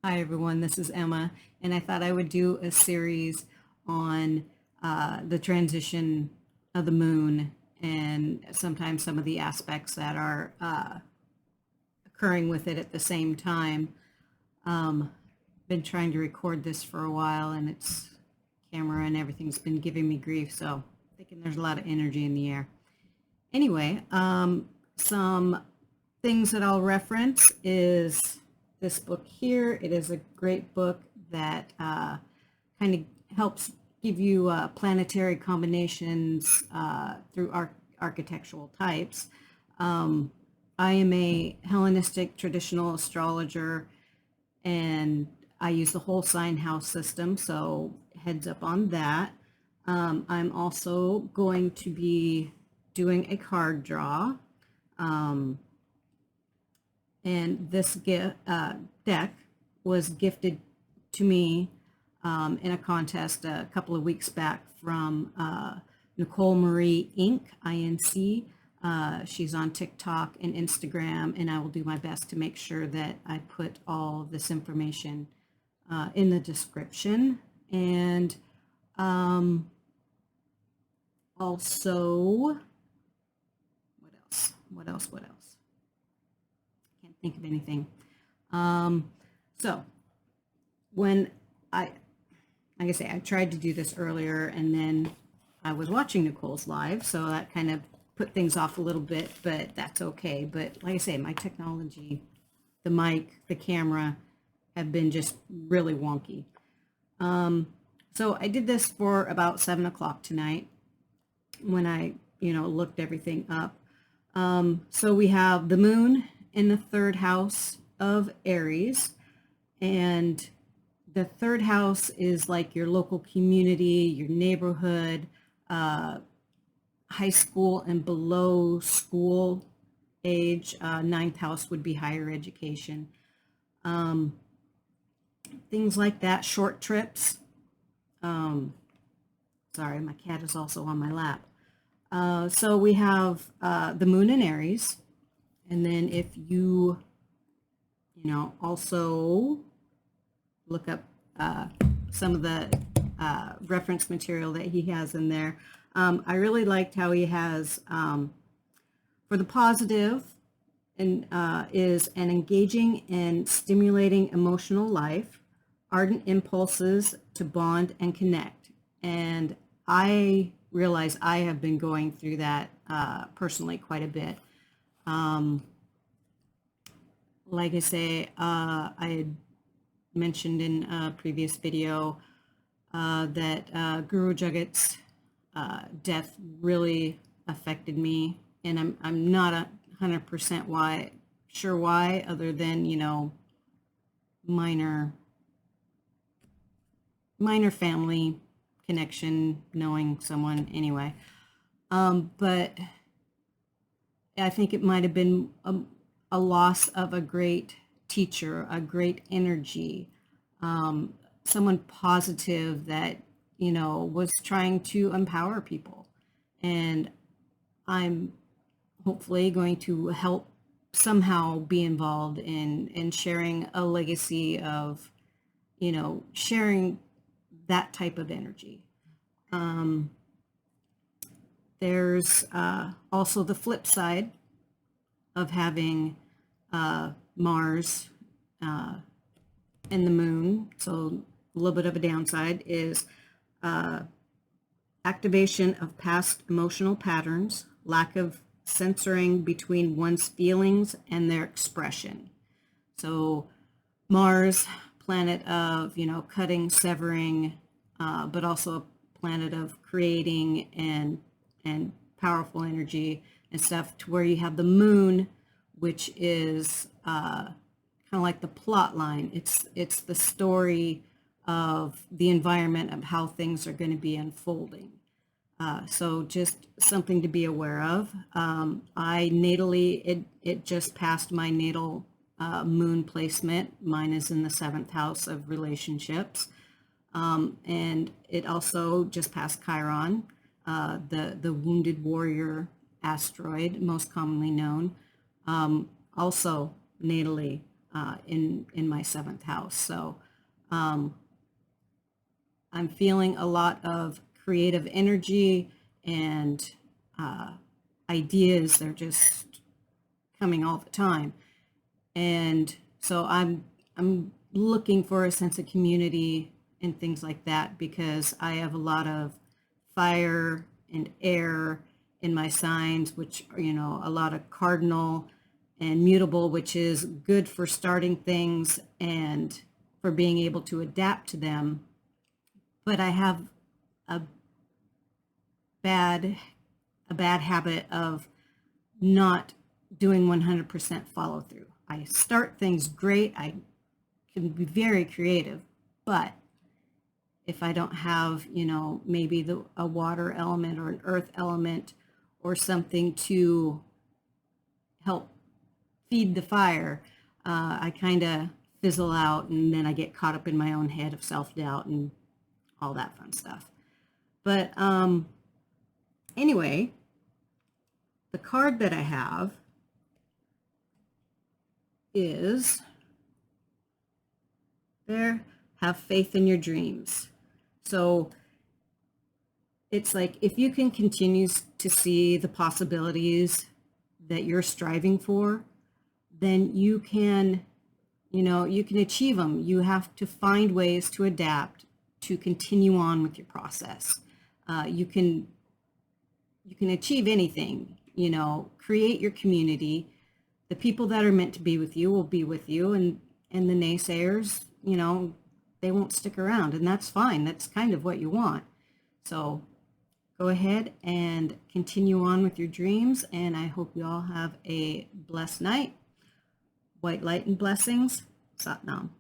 Hi everyone, this is Emma, and I thought I would do a series on the transition of the moon and sometimes some of the aspects that are occurring with it at the same time. Been trying to record this for a while, and its camera and everything's been giving me grief, so I'm thinking there's a lot of energy in the air. Anyway, some things that I'll reference is this book here. It is a great book that kind of helps give you planetary combinations through architectural types. I am a Hellenistic traditional astrologer, and I use the whole sign house system, so heads up on that. I'm also going to be doing a card draw. And this deck was gifted to me in a contest a couple of weeks back from Nicole Marie Inc. INC. She's on TikTok and Instagram, and I will do my best to make sure that I put all of this information in the description. And also, what else? Can't think of anything. So when like I say, I tried to do this earlier, and then I was watching Nicole's live, so that kind of put things off a little bit, but that's okay. But like I say, my technology, the mic, the camera have been just really wonky. So I did this for about 7 o'clock tonight when I, looked everything up. So we have the moon in the third house of Aries, and the third house is like your local community, your neighborhood, high school and below school age. Ninth house would be higher education. Things like that, short trips. Sorry, my cat is also on my lap. So we have the moon in Aries. And then if you, also look up some of the reference material that he has in there. I really liked how he has, for the positive, and is an engaging and stimulating emotional life, ardent impulses to bond and connect. And I realize I have been going through that personally quite a bit. Like I say, I had mentioned in a previous video that Guru Jagat's death really affected me, and I'm not 100% sure why, other than minor family connection, knowing someone anyway. But I think it might have been a loss of a great teacher, a great energy, someone positive that, was trying to empower people. And I'm hopefully going to help somehow be involved in sharing a legacy of, sharing that type of energy. There's also the flip side of having Mars and the moon. So a little bit of a downside is activation of past emotional patterns, lack of censoring between one's feelings and their expression. So Mars, planet of, cutting, severing, but also a planet of creating and powerful energy and stuff, to where you have the moon, which is kind of like the plot line. It's the story of the environment of how things are going to be unfolding. So just something to be aware of. I natally, it just passed my natal moon placement. Mine is in the 7th house of relationships. And it also just passed Chiron, the wounded warrior asteroid, most commonly known. Also natally in my 7th house. So I'm feeling a lot of creative energy and ideas. They're just coming all the time. And so I'm looking for a sense of community and things like that, because I have a lot of fire and air in my signs, which are, a lot of cardinal and mutable, which is good for starting things and for being able to adapt to them. But I have a bad habit of not doing 100% follow through. I start things great. I can be very creative, but if I don't have, maybe a water element or an earth element or something to help feed the fire, I kind of fizzle out, and then I get caught up in my own head of self-doubt and all that fun stuff. But anyway, the card that I have is there. Have faith in your dreams. So it's like, if you can continue to see the possibilities that you're striving for, then you can achieve them. You have to find ways to adapt, to continue on with your process. You can achieve anything, create your community. The people that are meant to be with you will be with you, and the naysayers, they won't stick around, and that's fine. That's kind of what you want. So go ahead and continue on with your dreams, and I hope you all have a blessed night. White light and blessings. Sat Nam.